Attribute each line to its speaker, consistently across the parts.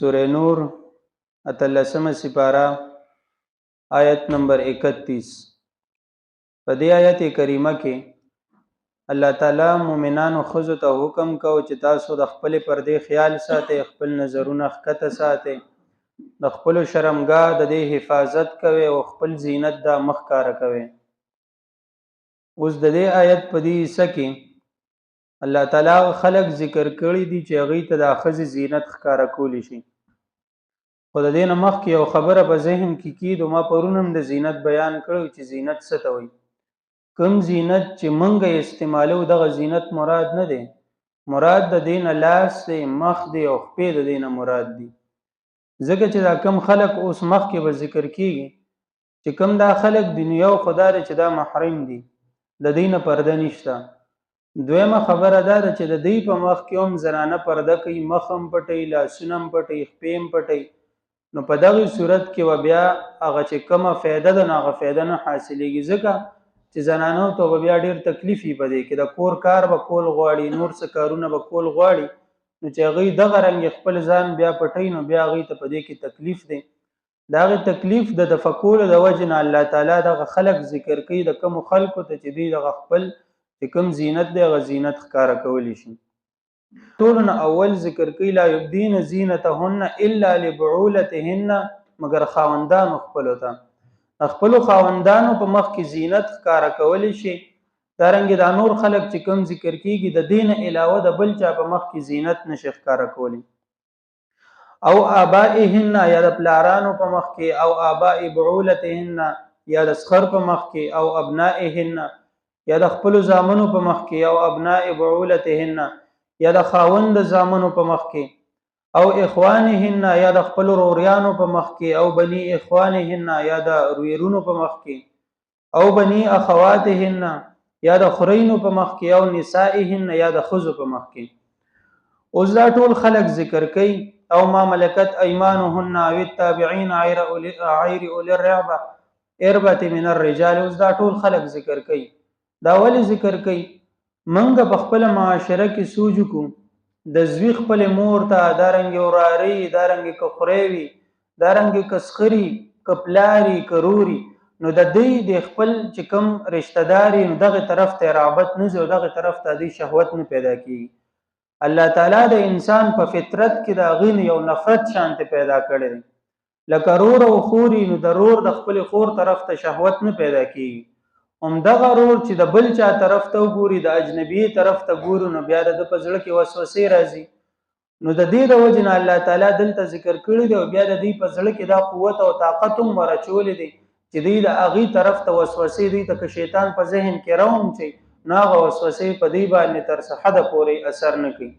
Speaker 1: سورہ نور اتلسمه سپاره آیت نمبر 31. په دې آیت کریمه کې الله تعالی مؤمنانو خزو ته حکم کو چې تاسو د خپل پردې خیال ساتئ، خپل نظرونه ښکته ساتئ، د خپل شرمګاه د دې حفاظت کوئ او خپل زینت د مخ کاره کوئ. اوس د دې آیت په دې حصہ کې الله تعالی خلق ذکر کړی دي چې هغه ته د ښځې زینت ښکاره کولی شي. خو د دې نه مخکې یو خبره په ذهن کې کیدو، ما پرون هم د زینت بیان کړو چې زینت څه ته وایي. کوم زینت چې موږ استعمالو دغه زینت مراد نه دی. مراد د دې نه لاس دی، مخ دی او خپې د دې نه مراد دي. ځکه چې دا کم خلق اوس مخکې به ذکر کیږي چې کم دا خلق دنیا او خدا چې دا محرم دي، د دې نه پرده نشته. دویمه خبره دا ده چې د دې په مخ کې هم زنانه پرده کوي، مخ هم پټي، لاسونه هم پټي، خپې هم پټي. نو په دغه صورت کې و بیا هغه چې کومه فایده ده هغه فایده نه حاصلېږي، ځکه چې زنانو ته به بیا ډېر تکلیف وي په دې کې، د کور کار به کول غواړي، نور څه کارونه به کول غواړي. نو چې هغوی دغه رنګ خپل ځان بیا پټوي نو بیا هغوی ته په دې کې تکلیف دی. د هغې تکلیف د دفع کولو د وجې نه الله تعالی دغه خلق ذکر کوي، د کومو خلکو ته چې دوی دغه خپل چې کوم زینت دی هغه زینت ښکاره کولی شي. ټولو نه اول ذکر کوي لا یبدین زینتهن الا لبعولتهن، مگر خاوندانو خپلو ته خپلو خاوندانو په مخ کې زینت ښکاره کولی شي. دارنګې دا نور خلک چې کوم ذکر کیږي د دین علاوه د بل چا په مخ کې زینت نشي ښکاره کولی. او آبائهن یا د پلارانو په مخ کې، او آباء بعولتهن یا د سخر په مخ کې، او ابنائهن یا د خپلو زامنو په مخ کې، او ابناء بعولتهن یا د خاوند زامنو په مخ کې، او اخوانهن یا د خپل روریانو په مخ کې، او بني اخوانهن یا د رویرونو په مخ کې، او بني اخواتهن یا د خورینو په مخ کې، او نسائهن یا د ښځو په مخ کې. اوس دا ټول خلق ذکر کوي. او ما ملکت ایمانهن او التابعین غیر اولی الربة من الرجال. اوس دا ټول خلق ذکر کوي. دا ولې ذکر کوي؟ منګه په خپل معاشره کې سوچ کو د زوی خپل مور ته دارنګ وراری، دارنګ کخریوي، دارنګ کسخري، کپلاری، کروري، نو د دې د خپل چې کوم رشتہ داري نو دغه طرف ته رغبت نه زو، دغه طرف ته د شهوت نه پیدا کیږي. الله تعالی د انسان په فطرت کې دا غین یو نفرت شانته پیدا کړی دی. لکه رور او خوري، نو د رور د خپل خور طرف ته شهوت نه پیدا کیږي. همدغه رور چې د بل چا طرف ته وګوري، د اجنبي طرف ته ګوري، نو بیا د په زړه کې وسوسې راځي. نو د دې د وجې نه الله تعالی دلته ذکر کړی دی، او بیا د دې په زړه کې دا قوت او طاقت هم ورچولی دی چې دوی د هغې طرف ته وسوسې دوی ته که شیطان په ذهن کې روم چې نو هغه وسوسې په دې باندې تر څه حده پورې اثر نه کوي.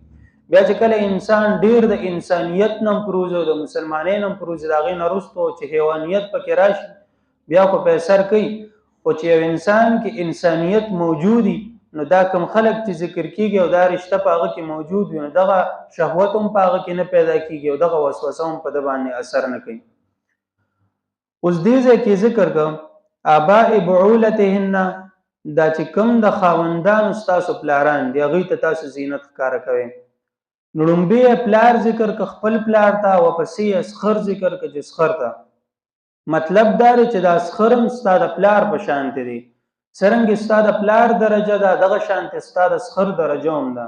Speaker 1: بیا چې کله انسان ډیر د انسانیت نه پروز او د مسلمانۍ نه پروز، د هغې نه وروسته چې حیوانیت پکې راشي بیا خو په اثر کوي. خو چې یو انسان کې انسانیت موجودی نو دا کم خلق چې ذکر کیږي او دا رشتہ په هغه کې موجود وي، نو دغه شهوت هم په هغه کې نه پیدا کیږي او دغه وسوسه هم په د باندې اثر نه کوي. اوس دې ځای کې ذکر کوم آباء بعولتهن، دا چې کوم د خاوندانو ستاسو پلاران دي هغوی ته تاسو زینت ښکاره کوئ. نو لومبی پلار ذکر که خپل پلار ته، واپسې اسخر ذکر که چې سخر ته. مطلب دا دی چې دا اسخرم ستا د پلار په شانتې دی، څرنګې ستا د پلار درجه ده دغه شانتې ستا د اسخر درجه هم ده.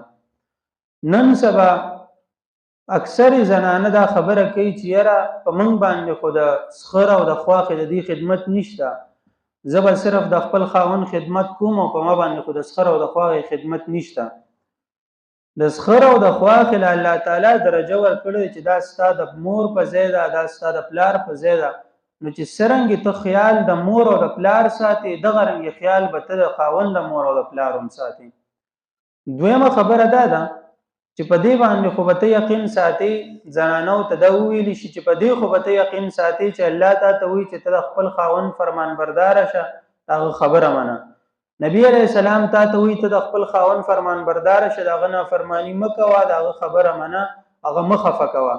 Speaker 1: نن سبا اکثر زنانه دا خبره کوي چې یاره په موږ باندې خو د اسخر او د خواښې د دې خدمت نشته، زه به صرف د خپل خاوند خدمت کوم او په ما باندې خو د اسخر او د خواښې خدمت نشته. د اسخر او د خواښې له الله تعالی درجه ورکړې چې دا ستا د مور په ځای ده، دا ستا د پلار په ځای ده. نو چې څرنګې ته خیال د مور او د پلار ساتي، دغه رنګې خیال به ته د خاوند د مور او د پلار هم ساتي. دویمه خبره دا ده چې په دې باندې خو به ته یقین ساتي، زنانو ته دا وویلی شي چې په دې خو به ته یقین ساتي چې الله تا ته وایي چې ته د خپل خاوند فرمان برداره شه، هغه خبره منه. نبی علیہ السلام تا ته وایي ته د خپل خاوند فرمان برداره شه، د هغه نافرماني مه کوه، د هغه خبره منه، هغه مه خفه کوه.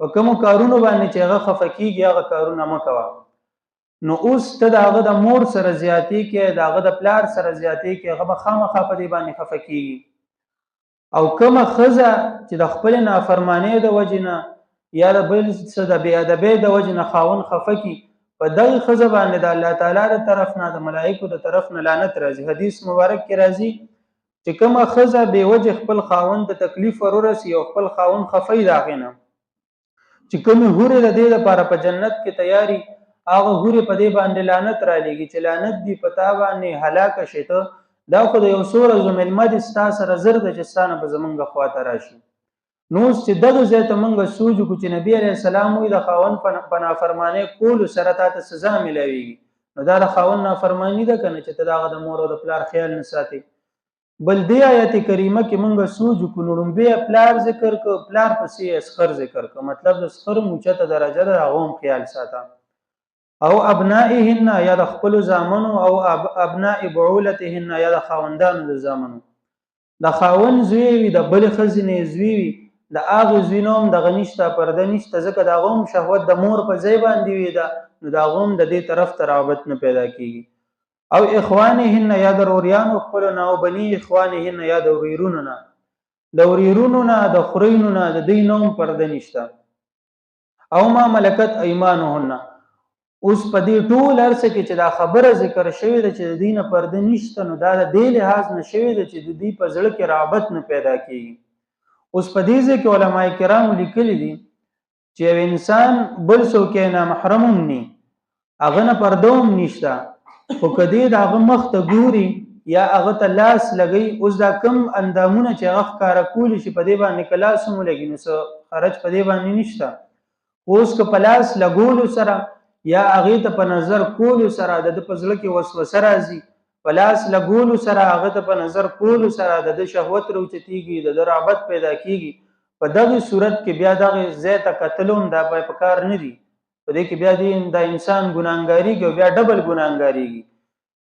Speaker 1: په کومو کارونو باندې چې هغه خفه کیږي هغه کارونه مه کوه. نو اوس ته د هغه د مور سره زیاتې کې، د هغه د پلار سره زیاتې کې، هغه به خامخا په دې باندې خفه کیږي. او کومه ښځه چې د خپل نافرمانۍ د وجې نه یا د بل څه د بې ادبۍ د وجې نه خاوند خفه کي په دغه ښځه باندې د الله تعالی د طرف نه د ملایکو د طرف نه لعنت راځي. حدیث مبارک کې راځي چې کومه ښځه بې وجې خپل خاوند ته تکلیف ورورسي او خپل خاوند خفه د هغې نه چې کومې هورې د دې لپاره په جنت کې تیاري هغه هورې په دې باندې لعنت رالیږي چې لعنت دی په تا باندې هلاکه شي ته دا خو د یو څو ورځو مېلمه دي ستا سره زر ده چې ستا نه به زمونږ خواته راشي. نو اوس چې دغه ځای ته موږ سوچ وکړو چې نبي علیه السلام وایي د خاوند په نافرمانۍ کولو سره تا ته سزا میلاویږي، نو دا د خاوند نافرماني ده که نه چې ته د هغه د مور او د پلار خیال نه ساتې. بل دې آیت کریمه کې موږ سوچ وکړو نو لومبی پلار ذکر کړ، پلار پسې اسخر ذکر کړ، مطلب د اسخر اوچته درجه ده، هغه هم خیال ساته. او ابنائهن یا د خپلو زامنو او ابناء بعولتهن یا د خاوندانو د زامنو. د خاوند زوی وي د بلې ښځې نه زوی وي د هغې زوی نه هم دغه نشته پرده نشته ځکه د هغه هم شهوت د مور په ځای باندې وي ده، نو د هغه هم د دې طرف ته رغبت نه پیدا کېږي. او اخوانهن یا د روریانو خپلو نه او بني اخوانهن یا د وریرونو نه، د وریرونو نه د خورینو نه د دوی نه هم پرده نشته. او ما ملکت ایمانهن. اوس په دې ټول ارڅه کې چې دا خبره ذکر شوې ده چې د دې نه پرده نشته، نو دا د دې لحاظ نه شوې ده چې د دې په زړه کې رغبت نه پیدا کېږي. اوس په دې ځای کې علما کرامو لیکلي دي چې یو انسان بل څوک یې نامحرم هم ني هغه نه پرده هم نشته، خو که دې د هغه مخ ته ګوري یا هغه ته لاس لګوي، اوس دا کم اندامونه چې هغه ښکاره کولی شي په دې باندې که لاس هم ولګي نو څه حرج په دې باندې نشته. اوس که په لاس لګولو سره یا هغې ته په نظر کولو سره د ده په زړه کې وسوسه راځي، په لاس لګولو سره هغه ته په نظر کولو سره د ده شهوت راوچتېږي، د ده رغبت پیدا کېږي، په دغې صورت کې بیا دغې ځای ته کتلو هم دا په کار نه دي. په دې کې بیا د انسان ګناهګارېږي او بیا ډبل ګناهګارېږي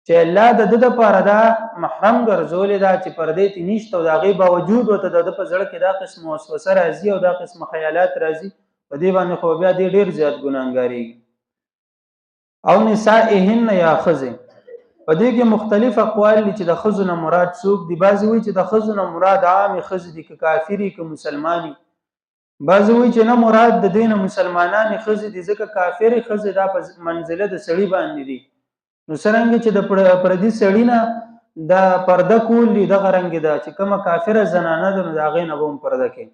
Speaker 1: چې الله د ده دپاره دا محرم ګرځولې ده چې پردې ترې نشته او د هغې باوجود ورته د ده په زړه کې دا قسم وسوسه راځي او دا قسم خیالات راځي، په دې باندې خو بیا دې ډېر زیات ګناهګارېږي. او نسائهن یا ښځې، په دې کې مختلف اقوال دي چې د ښځو نه مراد څوک دي. بعضې وایي چې د ښځو نه مراد عامې ښځې دي که کافري که مسلماني، بعضې وایي چې نه مراد د دې نه مسلمانانې ښځې دي ځکه کافرې ښځې دا په منزله د سړي باندې دي. نو څرنګه چې د پردي سړي نه دا پرده کول دي دغه رنګې ده چې کومه کافره زنانه ده نو د هغې نه به هم پرده کوي.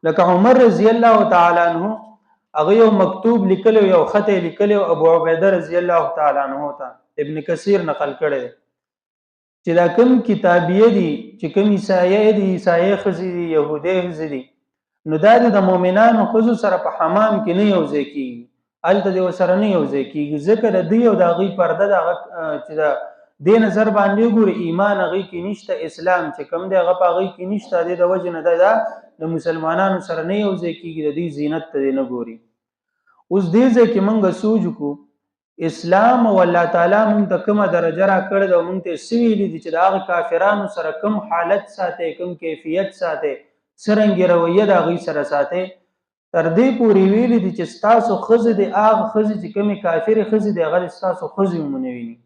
Speaker 1: لکه عمر رضی الله تعالی عنه هغه یو مکتوب لیکلی یو خط یې لیکلی ابو عبیده رضی الله تعالی عنه ته ابن کثیر نقل کړی دی چې دا کوم کتابیه دي چې کوم عیسایه دي، عیسایه ښځې دي، یهودۍ ښځې دي، نو دا د مؤمنانو ښځو سره په حمام کې نه یو ځای کېږي، هلته د ورسره نه یو ځای کېږي ځکه د دوی او د هغوی پرده د هغه چې د دې نظر باندې وګوري ایمان هغوی کې نشته، اسلام چې کوم دی هغه په هغوی کې نشته، د دې د وجې نه دا د مسلمانانو سره نه یو ځای کېږي، د دوی زینت ته نه ګوري. اوس دې ځای کې موږ سوچ وکړو اسلام او الله تعالی موږ ته کومه درجه راکړې ده او موږ ته څه ویلي دي چې د هغه کافرانو سره کوم حالت ساتئ، کوم کیفیت ساتئ، څرنګې رویه د هغوی سره ساتئ. تر دې پورې ویلي دي چې ستاسو ښځې د هغه ښځې چې کومې کافرې ښځې دي هغه د ستاسو ښځې هم ونه ویني.